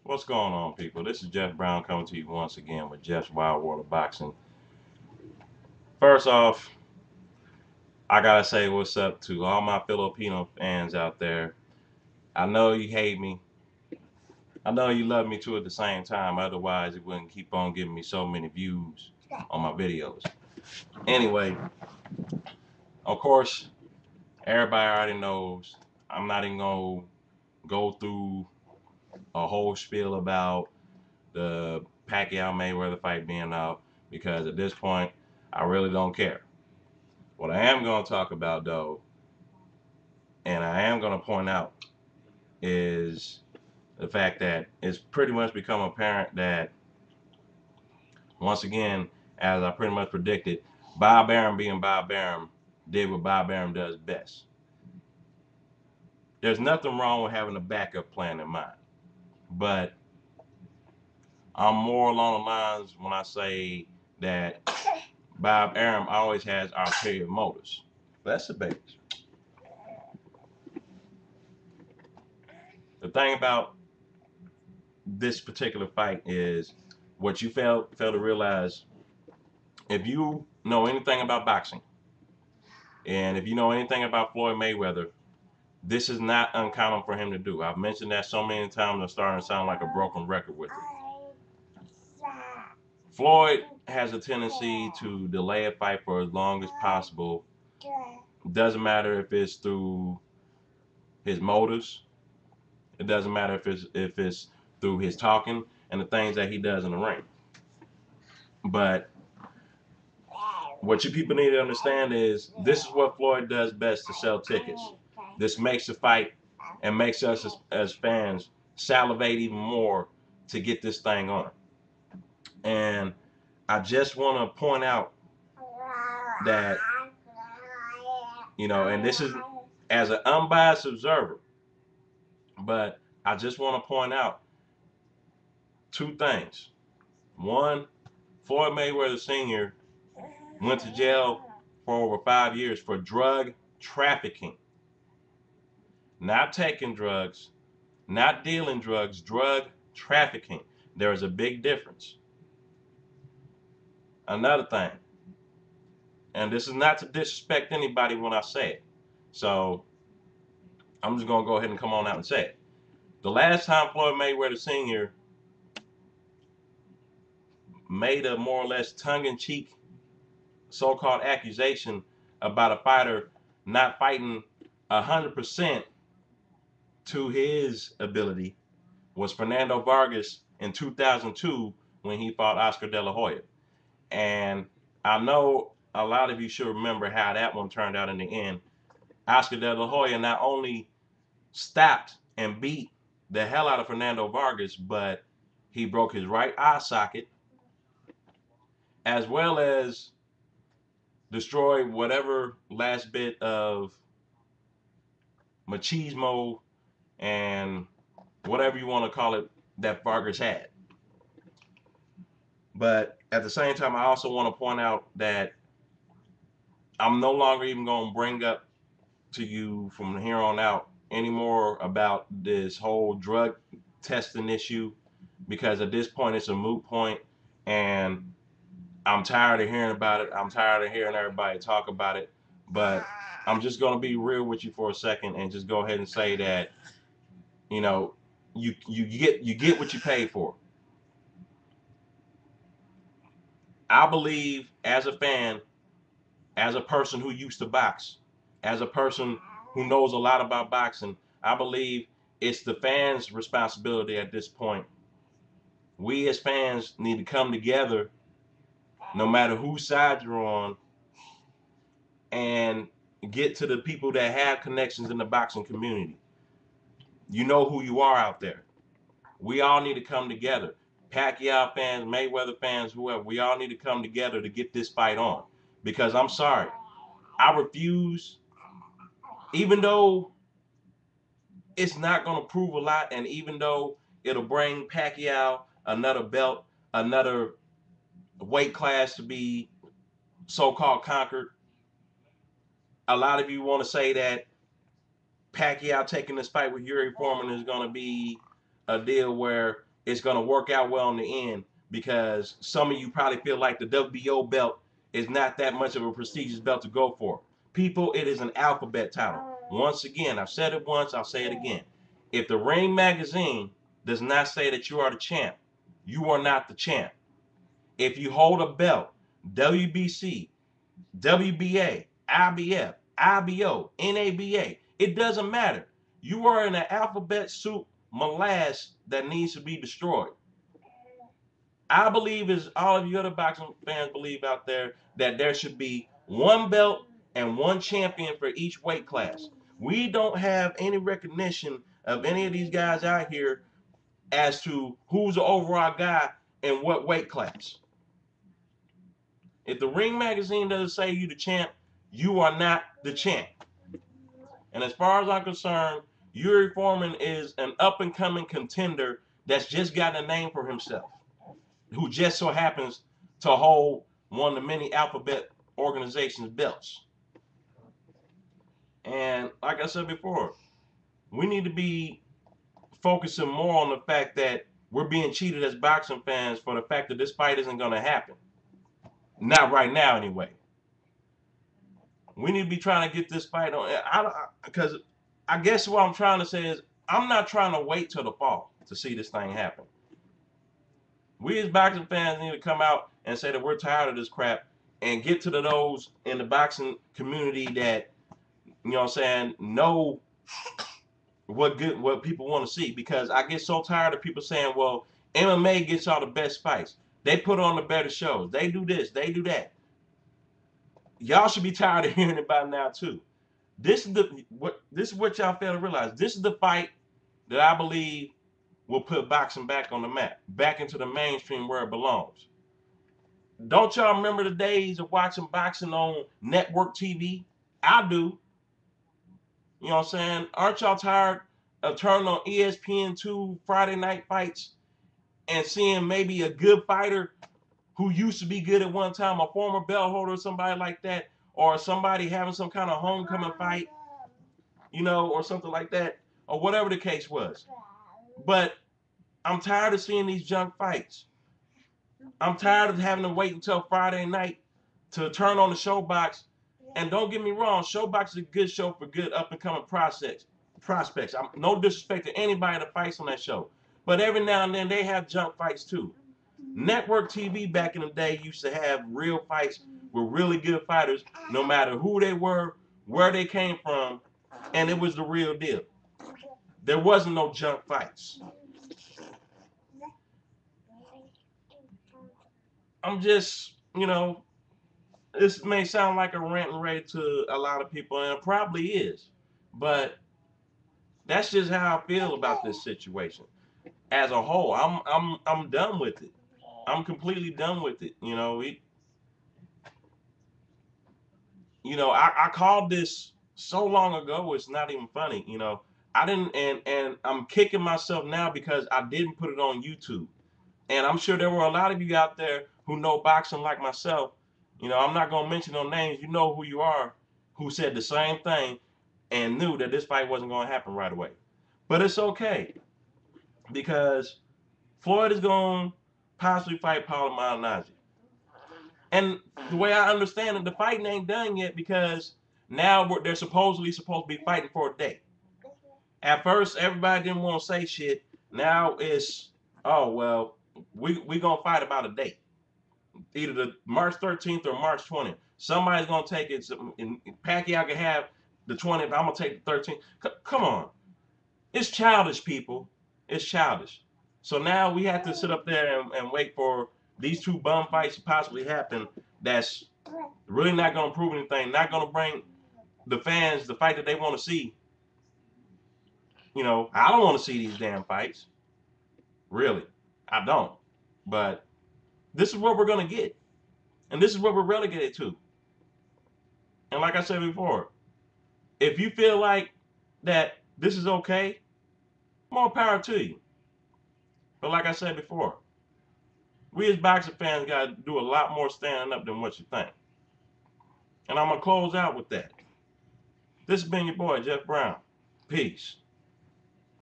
What's going on, people? This is Jeff Brown coming to you once again with Jeff's Wild World of Boxing. First off, I gotta say what's up to all my Filipino fans out there. I know you hate me. I know you love me too at the same time. Otherwise, it wouldn't keep on giving me so many views on my videos. Anyway, of course, everybody already knows I'm not even gonna go through a whole spiel about the Pacquiao-Mayweather fight being out because at this point, I really don't care. What I am going to talk about, though, and I am going to point out, is the fact that it's pretty much become apparent that, once again, as I pretty much predicted, Bob Arum being Bob Arum did what Bob Arum does best. There's nothing wrong with having a backup plan in mind, but I'm more along the lines when I say that Bob Arum always has ulterior motives. That's the basis. The thing about this particular fight is what you fail to realize. If you know anything about boxing and if you know anything about Floyd Mayweather, this is not uncommon for him to do. I've mentioned that so many times I'm starting to sound like a broken record with it. Floyd has a tendency to delay a fight for as long as possible. Doesn't matter if it's through his motives. It doesn't matter if it's through his talking and the things that he does in the ring. But what you people need to understand is this is what Floyd does best to sell tickets. This makes the fight and makes us as fans salivate even more to get this thing on. And I just want to point out that, and this is as an unbiased observer, but I just want to point out two things. One, Floyd Mayweather Sr. went to jail for over 5 years for drug trafficking. Not taking drugs, not dealing drugs, drug trafficking. There is a big difference. Another thing, and this is not to disrespect anybody when I say it, so I'm just going to go ahead and come on out and say it. The last time Floyd Mayweather Sr. made a more or less tongue-in-cheek so-called accusation about a fighter not fighting 100% to his ability was Fernando Vargas in 2002 when he fought Oscar De La Hoya. And I know a lot of you should remember how that one turned out in the end. Oscar De La Hoya not only stopped and beat the hell out of Fernando Vargas, but he broke his right eye socket, as well as destroyed whatever last bit of machismo and whatever you want to call it that Vargas had. But at the same time, I also want to point out that I'm no longer even going to bring up to you from here on out anymore about this whole drug testing issue, because at this point it's a moot point and I'm tired of hearing about it. I'm tired of hearing everybody talk about it. But I'm just going to be real with you for a second and just go ahead and say that, you know, you get what you pay for. I believe as a fan, as a person who used to box, as a person who knows a lot about boxing, I believe it's the fans' responsibility at this point. We as fans need to come together, no matter whose side you're on, and get to the people that have connections in the boxing community. You know who you are out there. We all need to come together. Pacquiao fans, Mayweather fans, whoever, we all need to come together to get this fight on. Because I'm sorry, I refuse, even though it's not going to prove a lot, and even though it'll bring Pacquiao another belt, another weight class to be so-called conquered. A lot of you want to say that Pacquiao taking this fight with Yuri Foreman is going to be a deal where it's going to work out well in the end, because some of you probably feel like the WBO belt is not that much of a prestigious belt to go for. People, it is an alphabet title. Once again, I've said it once, I'll say it again. If the Ring magazine does not say that you are the champ, you are not the champ. If you hold a belt, WBC, WBA, IBF, IBO, NABA, it doesn't matter. You are in an alphabet soup molasses that needs to be destroyed. I believe, as all of you other boxing fans believe out there, that there should be one belt and one champion for each weight class. We don't have any recognition of any of these guys out here as to who's the overall guy in what weight class. If the Ring magazine doesn't say you the champ, you are not the champ. And as far as I'm concerned, Yuri Foreman is an up-and-coming contender that's just got a name for himself, who just so happens to hold one of the many alphabet organizations' belts. And like I said before, we need to be focusing more on the fact that we're being cheated as boxing fans for the fact that this fight isn't going to happen. Not right now, anyway. We need to be trying to get this fight on. Because I guess what I'm trying to say is, I'm not trying to wait till the fall to see this thing happen. We as boxing fans need to come out and say that we're tired of this crap, and get to those in the boxing community that, you know what I'm saying, know what people want to see. Because I get so tired of people saying, well, MMA gets all the best fights. They put on the better shows. They do this, they do that. Y'all should be tired of hearing it by now too. This is what y'all fail to realize. This is the fight that I believe will put boxing back on the map, back into the mainstream where it belongs. Don't y'all remember the days of watching boxing on network TV? I do. You know what I'm saying? Aren't y'all tired of turning on ESPN2 Friday night fights and seeing maybe a good fighter who used to be good at one time, a former belt holder or somebody like that, or somebody having some kind of homecoming fight, you know, or something like that, or whatever the case was. But I'm tired of seeing these junk fights. I'm tired of having to wait until Friday night to turn on the Showbox. And don't get me wrong, Showbox is a good show for good up-and-coming prospects. No disrespect to anybody that fights on that show. But every now and then, they have junk fights too. Network TV back in the day used to have real fights with really good fighters, no matter who they were, where they came from, and it was the real deal. There wasn't no junk fights. I'm just, you know, this may sound like a rant and rave to a lot of people, and it probably is, but that's just how I feel about this situation. As a whole, I'm done with it. I'm completely done with it. I called this so long ago, it's not even funny. I didn't, and I'm kicking myself now because I didn't put it on YouTube. And I'm sure there were a lot of you out there who know boxing like myself. I'm not gonna mention no names. You know who you are, who said the same thing and knew that this fight wasn't gonna happen right away. But it's okay, because Floyd is gonna possibly fight Paulo Malignaggi. And the way I understand it, the fighting ain't done yet, because now they're supposedly supposed to be fighting for a date. At first, everybody didn't want to say shit. Now it's, oh, well, we going to fight about a date. Either the March 13th or March 20th. Somebody's going to take it. And Pacquiao can have the 20th. I'm going to take the 13th. Come on. It's childish, people. It's childish. So now we have to sit up there and wait for these two bum fights to possibly happen. That's really not going to prove anything. Not going to bring the fans the fight that they want to see. I don't want to see these damn fights. Really. I don't. But this is what we're going to get. And this is what we're relegated to. And like I said before, if you feel like that this is okay, more power to you. But like I said before, we as boxing fans got to do a lot more standing up than what you think. And I'm going to close out with that. This has been your boy, Jeff Brown. Peace.